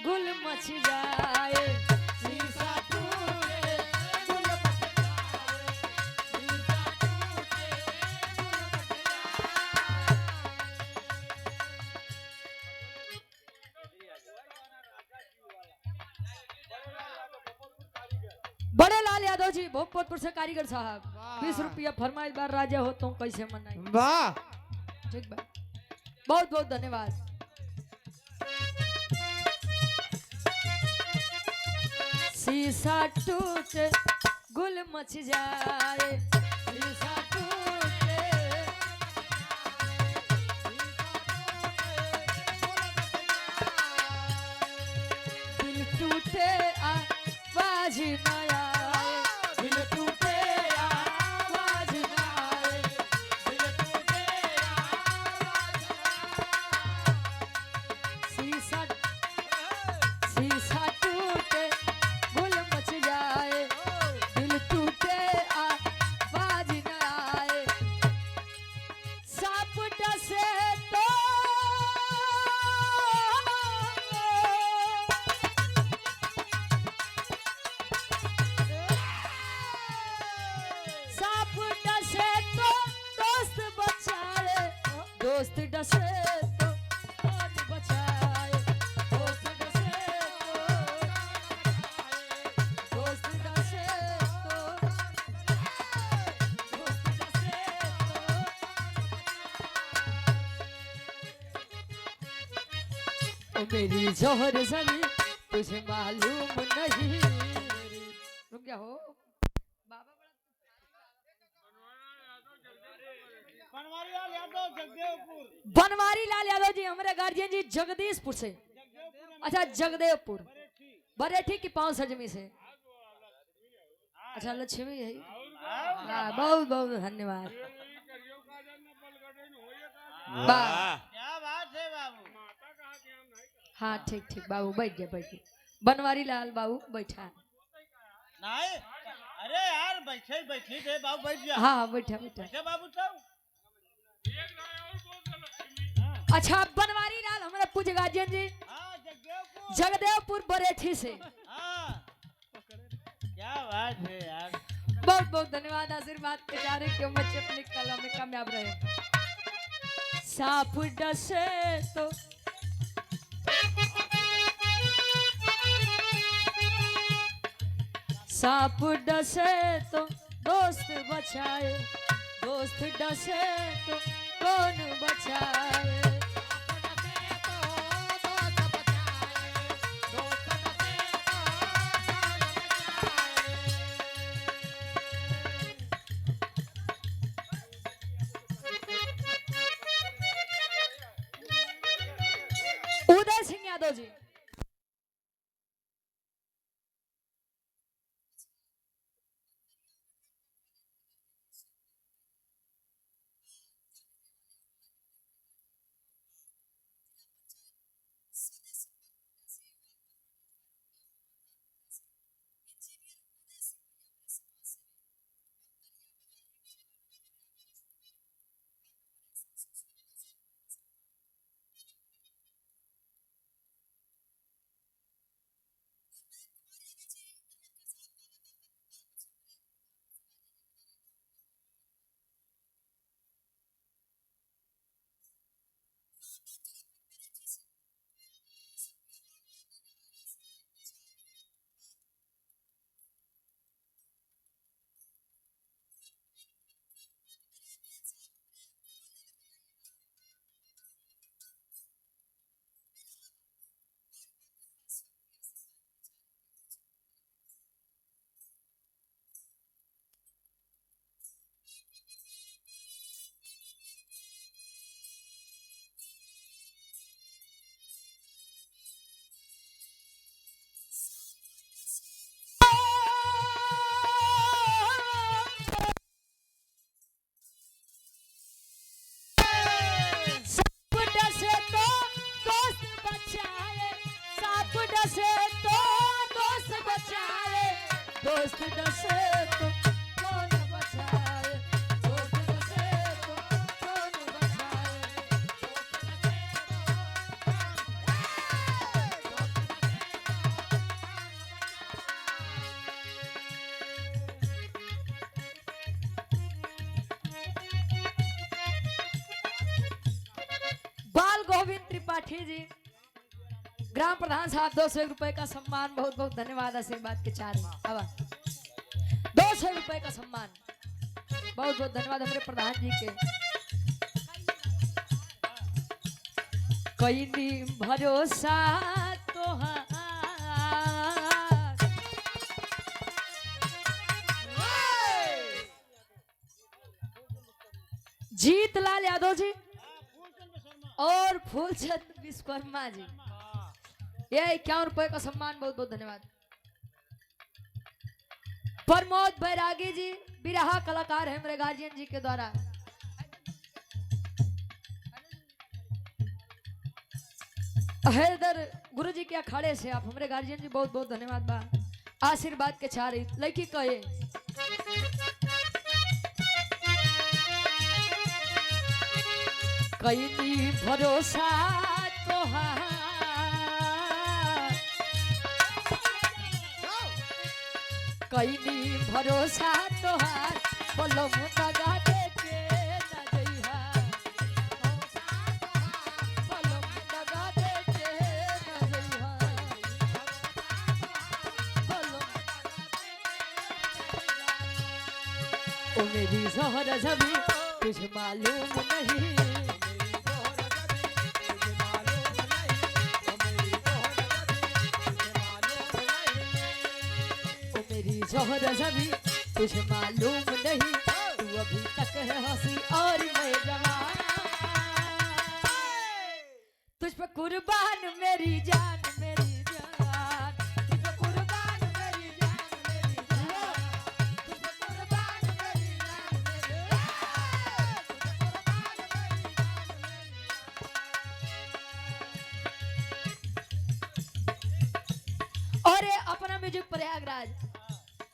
गुल मच जाए शीशा टूटे गुल मच बड़े लाल यादव जी भोजपुर से कारीगर साहब 20 रुपया फरमाइश बार राजा हो तो कैसे मनाई वाह ठीक बा बहुत बहुत धन्यवाद शीशा टूटे गुल मच जाए शीशा टूटे दिल टूटे आवाज न आए दिल टूटे आवाज न आए दिल टूटे आवाज न आए शीशा शीशा टूटे गुल मच जाए दिल टूटे आवाज न आए सांप डसे तो सांप डसे तो दोस्त बचाए दोस्त डसे तो कौन बचाए दोस्त डसे तो दोस्त डसे तो दोस्त डसे तो ओ मेरी जोहर जली तुझे मालूम नहीं रुक जा हो बाबा बड़ा बनवारी लाल यादव जी हमारे गार्जियन जी जगदीशपुर से अच्छा जगदेवपुर बरेठी की 5 सजमी से अच्छा लक्ष्मी है बहुत बहुत धन्यवाद क्या बात है बाबू हाँ ठीक ठीक बाबू बैठ जा बनवारी लाल बाबू बैठा नहीं अरे यार बैठे बैठे थे बाबू बैठ जा हाँ बैठा बैठा बैठे बाबू तो अच्छा बनवारी लाल हमारे पूज्य गार्जियन जी हाँ जगदेवपुर जगदेवपुर बरेठी से हाँ क्या बात है यार बहुत बहुत धन्यवाद आशीर्वाद के जा रहे क्यों बच्चे अपनी कला में कामयाब रहे सांप डसे तो सांप डसे तो दोस्त बचाए दोस्त डसे तो कौन बचाए उदय सिंह यादव जी दोस्त डसे तो कौन बचाए दोस्त डसे तो कौन बचाए कमल गोविंद त्रिपाठी जी, ग्राम प्रधान साहब 200 रुपए का सम्मान, बहुत बहुत धन्यवाद। आशीर्वाद के चार हवा 200 रुपए का सम्मान, बहुत बहुत धन्यवाद हमारे प्रधान जी के। कोई नी भरोसा तोहार, जीत लाल यादव जी और फूलचंद विश्वकर्मा जी, ये 51 रुपए का सम्मान, बहुत बहुत धन्यवाद। प्रमोद बैरागी जी बिरहा कलाकार है मेरे गार्जियन जी के द्वारा। हैदर गुरु जी के अखाड़े से आप हमारे गार्जियन जी, बहुत बहुत धन्यवाद बा। आशीर्वाद के चार लड़की कहे कई भरोसा तोहार, कई भरोसा तोहार, बोलो मुदगा देके न जइहा, बोलो मुदगा देके न जइहा, बोलो ओ मेरी ज़हर ज़बी तुझे मालूम नहीं, जोहर जभी तुझे मालूम नहीं, तू अभी तक है हंसी और मैं जवान, तुझ पे कुर्बान मेरी जान, मेरी जान, तुझ पे कुर्बान मेरी जान, मेरी जान, तुझ पे कुर्बान मेरी जान, मेरी जान, और ये अपना म्यूजिक प्रयागराज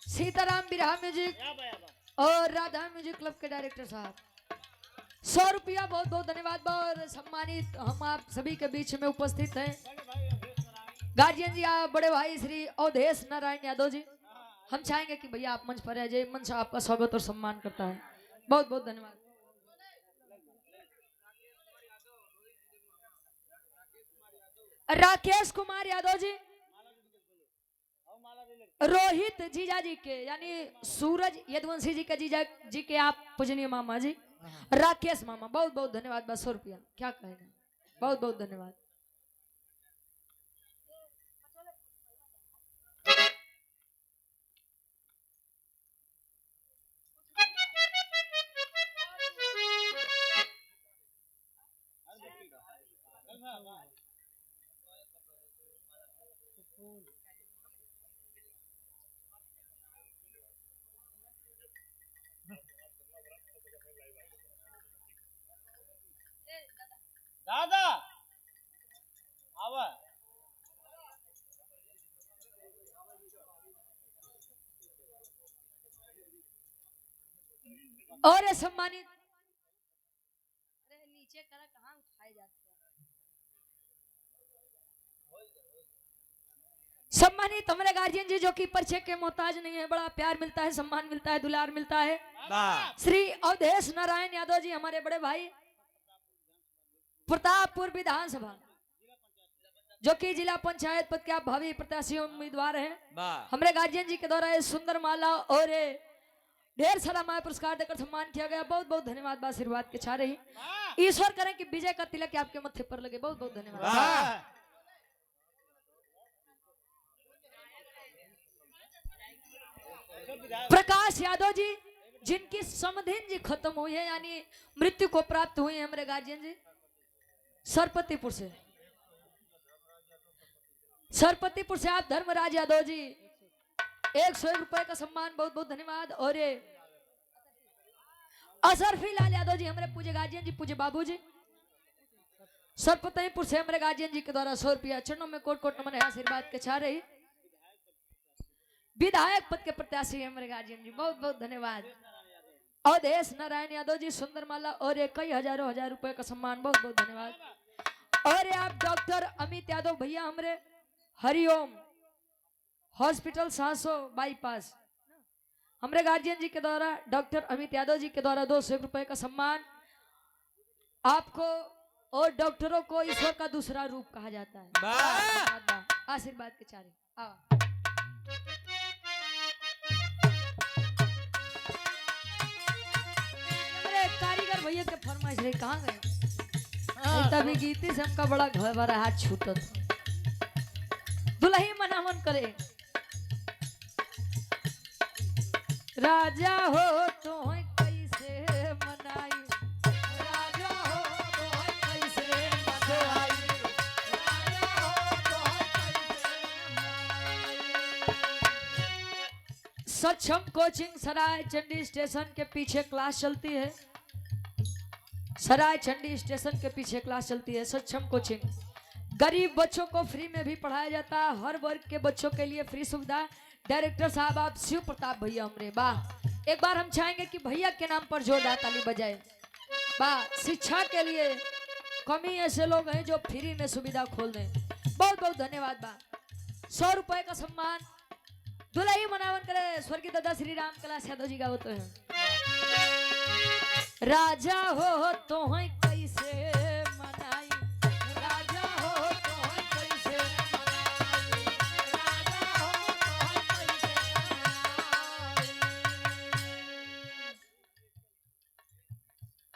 सीताराम बिरहा म्यूजिक और राधा म्यूजिक क्लब के डायरेक्टर साहब 100 रुपया, बहुत बहुत धन्यवाद। और सम्मानित हम आप सभी के बीच में उपस्थित हैं गार्जियन जी, आप बड़े भाई श्री अवधेश नारायण यादव जी। हम चाहेंगे कि भैया आप मंच पर रह जाइए, मंच आपका स्वागत और सम्मान करता है। बहुत बहुत धन्यवाद। राकेश कुमार यादव जी, रोहित जीजा जी के यानी सूरज यदुवंशी जी के जीजा जी के आप पूजनीय मामा जी, राकेश मामा, बहुत बहुत धन्यवाद। बस 100 रुपया, क्या कहना, बहुत बहुत धन्यवाद। दादा आवा और सम्मानित नीचे करा कहाँ उठाए जाते हैं, सम्मानित हमारे गार्जियन जी जो कि परिचय के मोहताज नहीं है, बड़ा प्यार मिलता है, सम्मान मिलता है, दुलार मिलता है। श्री अवधेश नारायण यादव जी हमारे बड़े भाई, प्रतापपुर विधानसभा जो कि जिला पंचायत पद के आप भावी प्रत्याशी उम्मीदवार हैं। हमारे गार्जियन जी के द्वारा ये सुंदर माला और ढेर सारा माया पुरस्कार देकर सम्मान किया गया, बहुत बहुत धन्यवाद। आशीर्वाद के चाह रही ईश्वर करें कि विजय का तिलक आपके मत्थे पर लगे, बहुत बहुत धन्यवाद। प्रकाश यादव जी जिनकी समधिन जी खत्म हुई है यानी मृत्यु को प्राप्त हुई है, हमारे गार्जियन जी सरपतिपुर से, सरपतिपुर से आप धर्मराज यादव जी 100 रुपए का सम्मान, बहुत बहुत धन्यवाद। और ये असरफी लाल यादव जी हमारे पूज्य गार्जियन जी, पूज्य बाबू जी सरपतिपुर से हमारे गार्जियन जी के द्वारा 100 रुपया चरणों में कोट कोट नमन है, आशीर्वाद के चाह रही विधायक पद के प्रत्याशी हमारे गार्जियन जी, बहुत बहुत धन्यवाद। अवधेश नारायण यादव जी सुंदर माला और ये कई हजारों हजार रुपए का सम्मान, बहुत बहुत धन्यवाद। और ये आप डॉक्टर अमित यादव भैया हमारे हरिओम हॉस्पिटल 700 बाईपास, हमारे गार्जियन जी के द्वारा डॉक्टर अमित यादव जी के द्वारा 200 रुपए का सम्मान आपको और डॉक्टरों को ईश्वर का दूसरा रूप कहा जाता है। आशीर्वाद के चारे आओ। अरे कारीगर भैया के फरमाइश रहे कहाँ गए? तभी गीती से हमका बड़ा घर भरा हाथ छूटत। दुल्ही मनामन करे राजा हो तो कैसे मनाई, राजा हो तो कैसे मनाई, राजा हो तो कैसे। सक्षम कोचिंग सराय चंडी स्टेशन के पीछे क्लास चलती है। सराय चंडी स्टेशन के पीछे क्लास चलती है सक्षम कोचिंग। गरीब बच्चों को फ्री में भी पढ़ाया जाता है। हर वर्ग के बच्चों के लिए फ्री सुविधा। डायरेक्टर साहब आप शिव प्रताप भैया हमरे वाह। एक बार हम चाहेंगे कि भैया के नाम पर जोरदार ताली बजाए। वाह, शिक्षा के लिए कमी ऐसे लोग हैं जो फ्री में सुविधा खोल दें। बहुत बहुत धन्यवाद। बा 100 रुपए का सम्मान दुल्ही मनावन करे स्वर्गीय दादा श्री राम कला यादव जी गावत हैं। राजा हो तो कैसे मनाई, राजा हो तो कैसे मनाई, राजा हो तो कैसे मनाई।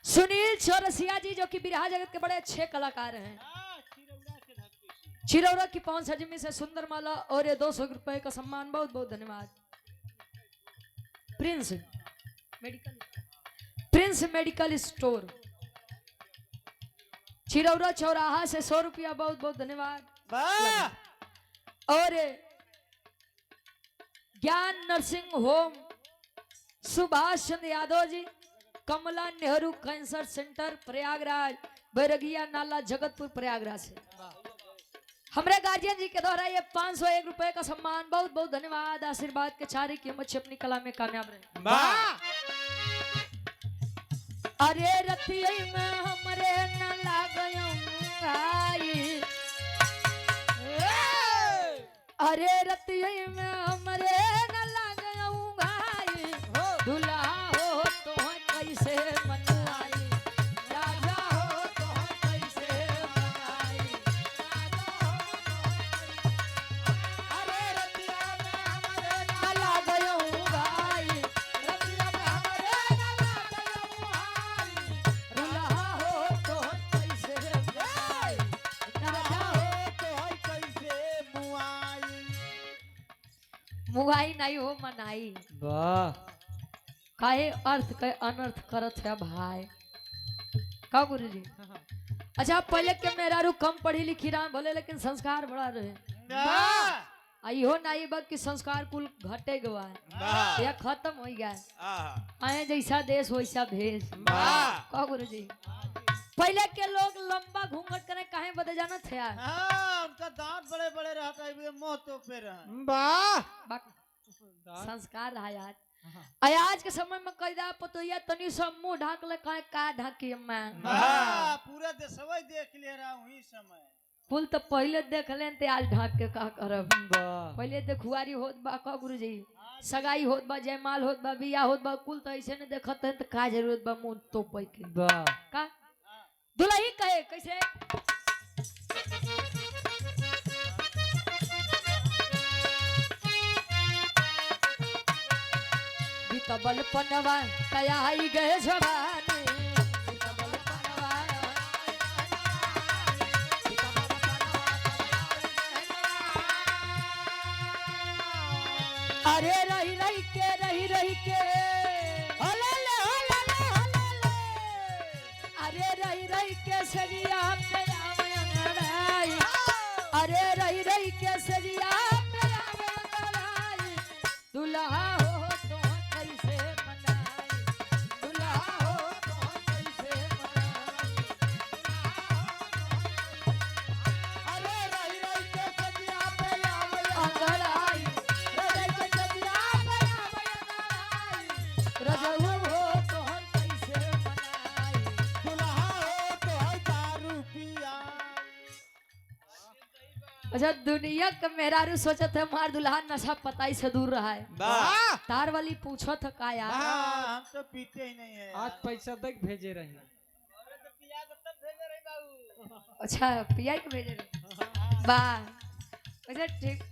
सुनील चौरसिया जी जो कि बिरहा जगत के बड़े अच्छे कलाकार हैं। चिरौरा की 5 सजमी से सुंदर माला और ये 200 रुपए का सम्मान। बहुत बहुत धन्यवाद। प्रिंस मेडिकल स्टोर चिरौरा चौराहा से 100 रुपया। बहुत बहुत धन्यवाद। और ज्ञान नर्सिंग होम सुभाष चंद्र यादव जी, कमला नेहरू कैंसर सेंटर प्रयागराज, बैरगिया नाला जगतपुर प्रयागराज से हमारे गार्जियन जी के द्वारा ये 501 रुपए का सम्मान। बहुत बहुत धन्यवाद। आशीर्वाद के चारे की हम अच्छी अपनी कला में कामयाब रहे। अरे रतिया में हमरे न लागई, अरे रतिया में हमरे न लागई, दुल्हा हो तो कैसे मनवाई, राजा हो तो कैसे मनाई, अरे रतिया में हमरे न लागई, रतिया में हमरे न मुगाई नहीं हो मनाई। वाह, काहे अर्थ के अनर्थ करत है भाई का गुरु जी। अच्छा पहले के मेहरारू कम पढ़ी लिखी राम भले लेकिन संस्कार बड़ा रहे। हो नहीं बग कि संस्कार कुल घटे गवा है या खत्म हो गया। आए जैसा देश वैसा भेष का गुरु जी। पहले के लोग लंबा घूंघट करे काहे बदे जाना थे यार। उनका दांत बड़े बड़े रहता है मुंह तो पे संस्कार रहा यार। आज के समय में कैदा पतोया तनी सब मुंह ढाक ले काहे का ढाकी मैं पूरा देशवा देख ले रहा हूं इस समय। कुल तो पहले देख लेन ते आज ढाक के का करब। पहले देखुआरी होत बा का गुरु जी, सगाई होत बा, जयमाल होत बा, बियाह होत बा, कुल तो ऐसे ने देखत है तो का जरूरत बा मुंह तोपै के का। दुल्ही कहे कैसे बीतबल पनवा कयाई गए जवानी, बीतबल पनवा अरे रही रही के अरे रही रही के सरिया पे आवे, अरे रही रही के सरिया पे आवे, दुल्हा हो तो कैसे मनाई, दुल्हा हो तो कैसे मनाई, अरे रही रही के सरिया पे आवे अंगड़ाई, रही के सरिया पे आवे अंगड़ाई, रजऊ हो तो कैसे मनाई, दुल्हा हो तो दारू पिया। अच्छा दुनिया का मेहरारू सोचत है मार दुल्हा नशा पताई से दूर रहा है। तार वाली पूछो था का यार। हम तो पीते ही नहीं है। आज पैसा तक भेजे रहे। अरे तो पिया तब भेजे रही बाबू। अच्छा पिया के भेजे रहे वाह अच्छा ठीक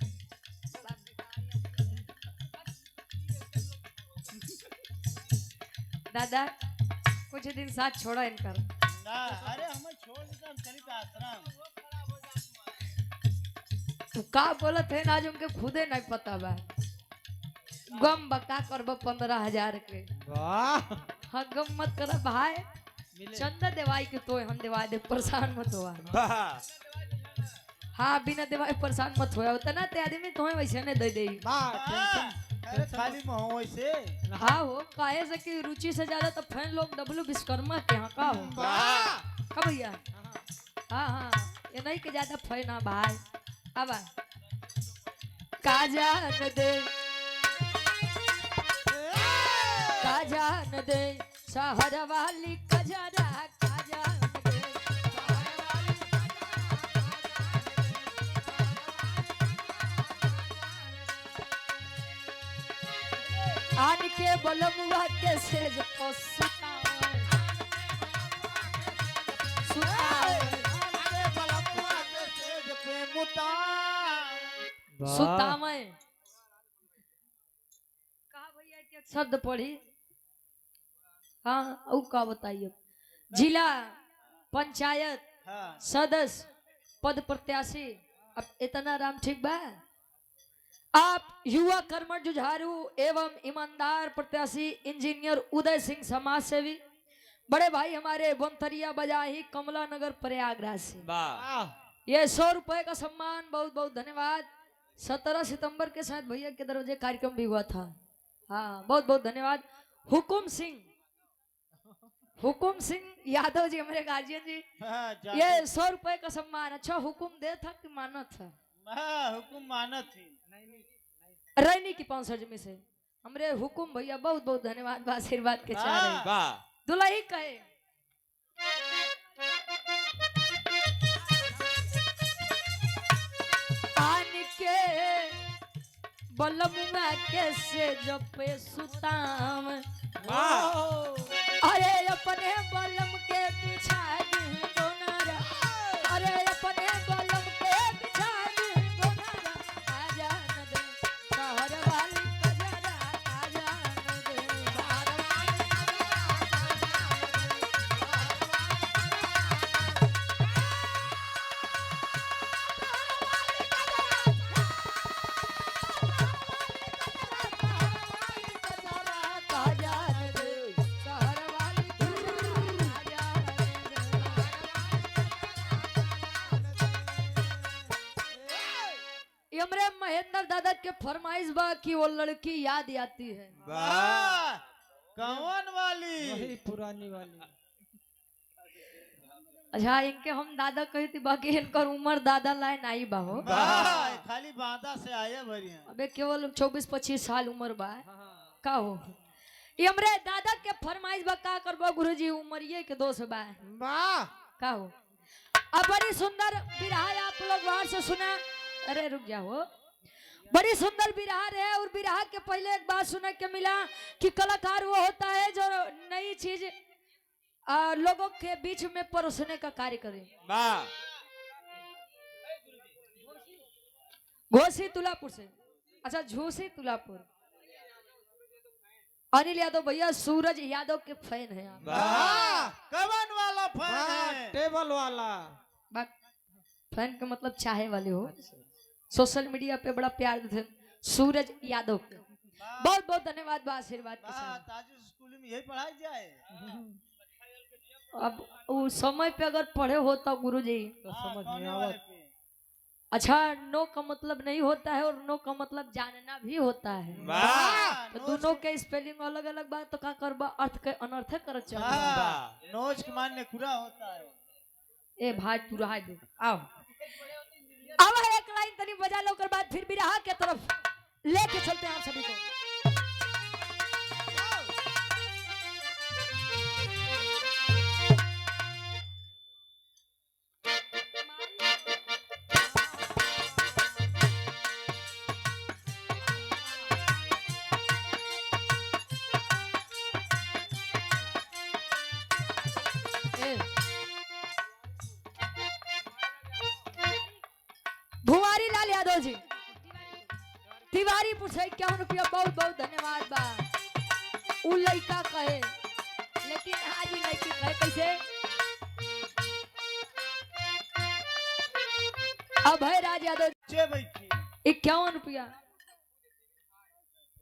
दादा कुछ दिन साथ छोड़ा इनका ना अरे हमें छोड़ देता हम चली तो आश्रम तो का बोलत है ना आज उनके खुदे नहीं पता बा गम बका करब 15,000 के वाह हाँ गम मत कर भाई चंदा देवाई के तो हम देवा दे परेशान मत हुआ वाह हाँ बिना देवाई परेशान मत होया होता ना ते आदमी तुम्हें वैसे ने दे दे अरे खाली मोह वैसे हाँ हो काहे से कि रुचि से ज्यादा तो फैन लोग डब्लू विश्वकर्मा के यहाँ का हो वाह का भैया हाँ हाँ ये नहीं के ज्यादा फैन है भाई अब काजान दे शहर वाली कजरा काजान दे आन के बलमुआ के सेज पसुता सुता में कहा भैया क्या शब्द पढ़ी हाँ ऊ का बताइए जिला पंचायत हाँ सदस्य पद प्रत्याशी अब इतना राम ठीक बा आप युवा कर्मठ जुझारू एवं ईमानदार प्रत्याशी इंजीनियर उदय सिंह समाज सेवी बड़े भाई हमारे बंथरिया बजाही कमला नगर प्रयागराज से वाह ये 100 रुपए का सम्मान बहुत बहुत धन्यवाद 17 सितंबर के साथ भैया के दरवाजे कार्यक्रम भी हुआ था हाँ बहुत बहुत धन्यवाद हुकुम सिंह यादव जी हमारे गार्जियन जी हाँ, ये 100 रुपए का सम्मान अच्छा हुकुम दे था कि माना था हाँ हुकुम मानत थी रैनी की 500 में से हमरे हुकुम भैया बहुत बहुत धन्यवाद आशीर्वाद के चाह रहे वाह दुल्ही कहे आन के बलमुआ के से जपे सुताम अरे अपने बलम के पीछा दोनारा अरे अपने बलम के पीछा दोनारा आजा न दे शहर वाली कजरा आजा न दे हमरे महेंद्र दादा के फरमाइश बा कि वो लड़की याद आती है वाह कौन वाली वही पुरानी वाली अच्छा इनके हम दादा कही थी बाकी इनकर उम्र दादा लाइन आई बा हो वाह, खाली बांदा से आया भरी हैं। अबे केवल 24-25 साल उम्र बा का हो ये हमरे दादा के फरमाइश बा का करबो गुरुजी उम्रिये के दोस्त बा वाह का हो अब बड़ी सुंदर बिरहा आप लोग बाहर से सुना अरे रुक जाओ बड़ी सुंदर बिरहा है और बिरहा के पहले एक बात सुनने के मिला कि कलाकार वो होता है जो नई चीज लोगों के बीच में परोसने का कार्य करे वाह घोसी तुलापुर से अच्छा झूसी तुलापुर अनिल यादव भैया सूरज यादव के फैन है आप वाह कवन वाला फैन वाह है टेबल वाला फैन का मतलब चाहे वाले हो सोशल मीडिया पे बड़ा प्यार देते सूरज यादव के बहुत बहुत धन्यवाद आशीर्वाद के वाह, साथ ताजु स्कूल में यही पढ़ाई जाए अब उस समय पे अगर पढ़े होता गुरुजी तो समझ कौन नहीं वाले आवत पे? अच्छा नो का मतलब नहीं होता है और नो का मतलब जानना भी होता है वाह तो दोनों के स्पेलिंग अलग अलग बात तो का करबा अर्थ के अनर्थ कर चाहिए वाह, नोच के मानने खुरा होता है ए भाई तू रहा दे आओ अब एक लाइन तनी बजा लो कर बाद फिर बिरहा के तरफ लेके चलते हैं आप सभी को ए, यादव जी तिवारीपुर से 51 रुपया बहुत बहुत धन्यवाद बा। उ लड़का कहे लेकिन आज ही लड़की कहे कैसे अभय राज यादव चे बैठी 51 रुपया।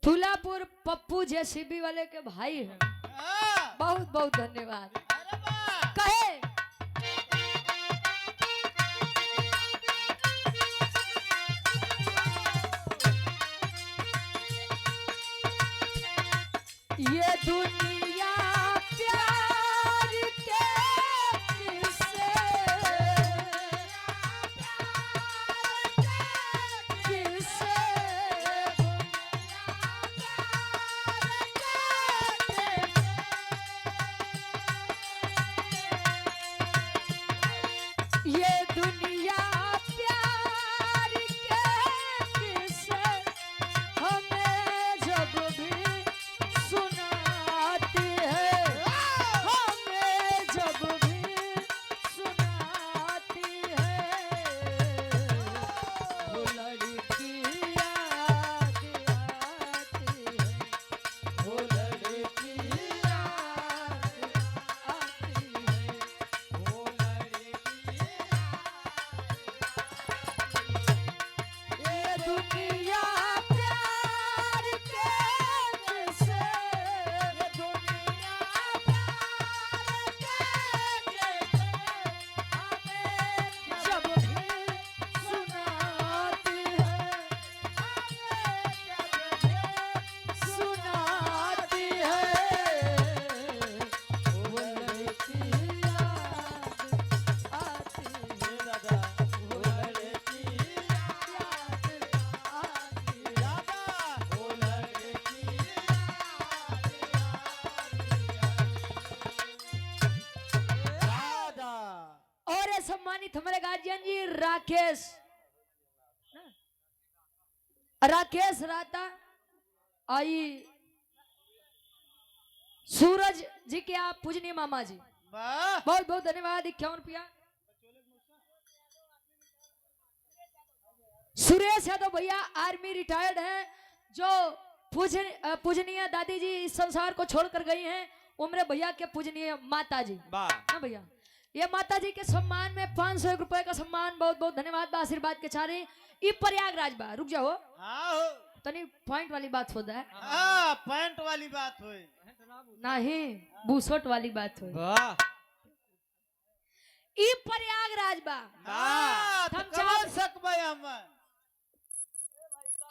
थुलापुर पप्पू जेसीबी वाले के भाई हैं, हाँ, बहुत बहुत धन्यवाद। अरे वाह कहे ये दुनिया प्यार के किस्से किस्से ये दुनिया प्यार के किस्से हमें जब भी सुनाती है हमें जब भी सुनाती है वो लड़की याद आती है वो लड़की याद आती है वो लड़की ये दुनिया प्यार के किस्से ये दुनिया प्यार के किस्से हमें जब भी सुनाती है हमें जब भी सुनाती है वो लड़की याद आती है दादा वो लड़की याद आती है दादा वो लड़की दादा और ये सम्मानित हमारे गार्जियन जी राकेश राता आई सूरज जी के आप पूजनीय मामा जी वाह बहुत बहुत धन्यवाद 51 रुपया। सुरेश यादव भैया आर्मी रिटायर्ड हैं जो पूजनीय दादी जी इस संसार को छोड़कर गई हैं। उम्र भैया के पूजनीय माता जी वाह हाँ भैया ये माता जी के सम्मान में 501 रुपए का सम्मान बहुत बहुत धन्यवाद बा आशीर्वाद के चारे ई प्रयागराज बा रुक जाओ हाँ हो तनी पॉइंट वाली बात हो है हाँ पैंट वाली बात हुई नहीं बूसोट वाली बात हो वाह ई प्रयागराज बा बात हम कब चाह- सकबै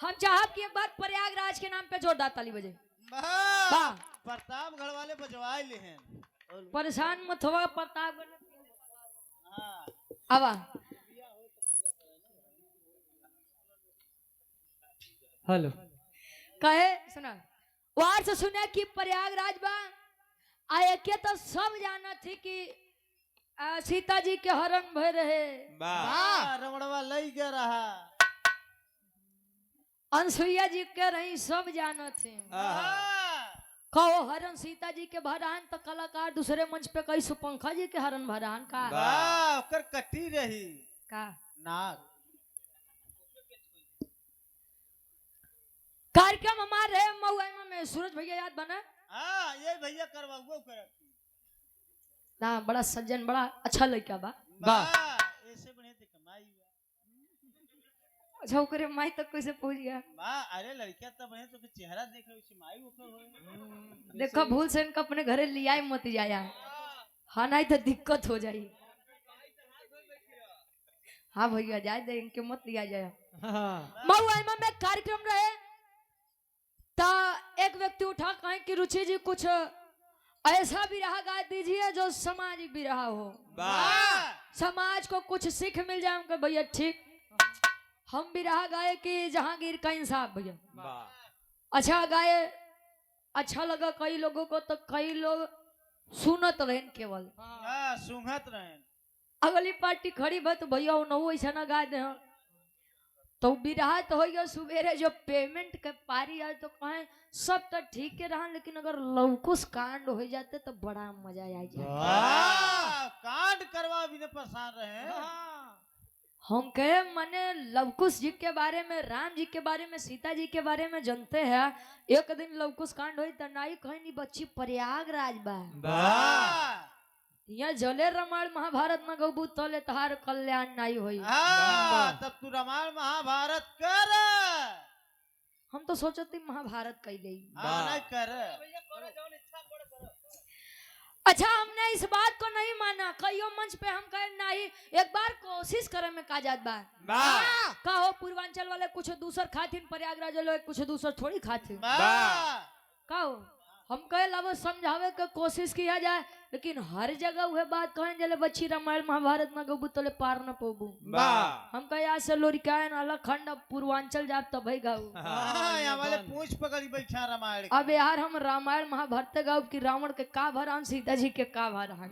हम चाहब कि एक बार प्रयागराज के नाम पे जोरदार ताली बजे वाह वाह प्रतापगढ़ वाले बजवाए ले हैं परेशान मत होगा प्रतापगढ़ हाँ आवा हेलो कहे सुना वार से सुना कि प्रयागराज बा आए के तो सब जाना थी कि सीता जी के हरण भय रहे वाह रमणवा लई के रहा अनसुईया जी के रही सब जाना थे कहो हरण सीता जी के भरान तो कलाकार दूसरे मंच पे कई सुपंखा जी के हरण भरान का वाह ओकर कटी रही का नाक कार्यक्रम हमारे महुआ में सूरज भैया याद बना हाँ ये भैया करवाओ कर ना बड़ा सज्जन बड़ा अच्छा लड़का बा वाह ऐसे बने थे कमाई अच्छा ओकरे माई तक कैसे पहुंच गया वाह अरे लड़कियां तब बने तो चेहरा देख रहे उसी माई ऊपर हो देखो भूल से इनका अपने घरे लिया ही मत जाया हाँ नहीं तो दिक्कत हो जाए हाँ भैया जाए दे इनके मत लिया जाए महुआ में कार्यक्रम रहे ता एक व्यक्ति उठा कहें कि रुचि जी कुछ ऐसा भी रहा गा दीजिए जो सामाजिक भी रहा हो वाह समाज को कुछ सीख मिल जाए हमको भैया ठीक हम भी रहा गाए कि जहांगीर का इंसाफ भैया अच्छा गाए अच्छा लगा कई लोगों को तो कई लोग सुनत रहे केवल हाँ सुंघत रहे अगली पार्टी खड़ी बा तो भैया वो ऐसा ना गा दे तो बिरहा तो हो गया सुबेरे जो पेमेंट के पारी आए तो कहें सब तो ठीक के रहा लेकिन अगर लौकुश कांड हो जाते तो बड़ा मजा आ जाए वाह कांड करवा भी ने परेशान रहे हम कहे मने लवकुश जी के बारे में, राम जी के बारे में, सीता जी के बारे में जानते हैं। एक दिन लवकुश कांड हुई त नाई कहीं नहीं बच्ची प्रयागराज बा। वाह यहाँ जले रामायण महाभारत में गबू तले तहार कल्याण नाई होई। तब तू रामायण महाभारत कर हम तो सोचते महाभारत कैले। नहीं कर अच्छा हमने इस बात को नहीं माना, कईयों मंच पे हम कहे नहीं, एक बार कोशिश करे में का जात बा। का हो पूर्वांचल वाले कुछ दूसर खातिन, प्रयागराज वाले कुछ दूसर थोड़ी खातिन। का हो हम कहे लब समझावे के कोशिश किया जाए, लेकिन हर जगह वह बात कहें जले बच्ची रामायण महाभारत में गबू तले पार न पोबू। हम कहे आज से लोरिकायन अलग खंड पूर्वांचल जाब तब भाई गाऊ। यहाँ वाले पूछ पकड़ी बैठा रामायण अब यार हम रामायण महाभारत गाऊ कि रावण के का भरान, सीता जी के का भरान।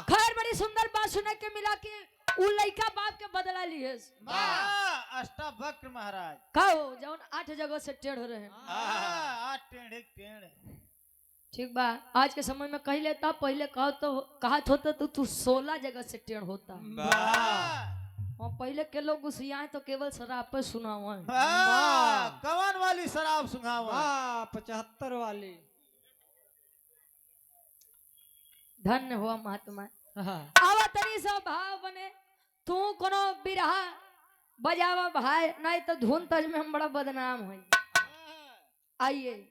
खैर बड़ी सुंदर बात सुने के मिला कि उ लइका बाप के बदला लिए। अष्टावक्र महाराज का हो जौन 8 जगह से टेढ़ हो रहे। टेढ़े टेढ़ ठीक बा, आज के समय में कही लेता, पहले कहत होता तो तू 16 जगह से टेढ़ होता। और पहले के लोग घुसियाए तो केवल शराब पे सुनावा। कवन वाली शराब सुनावा 75 वाली। धन्य हुआ महात्मा। हाँ। आवा तरी सब भाव बने, तू कोनो बिरहा बजावा भाई, नहीं तो धुन तज में हम बड़ा बदनाम है। आइए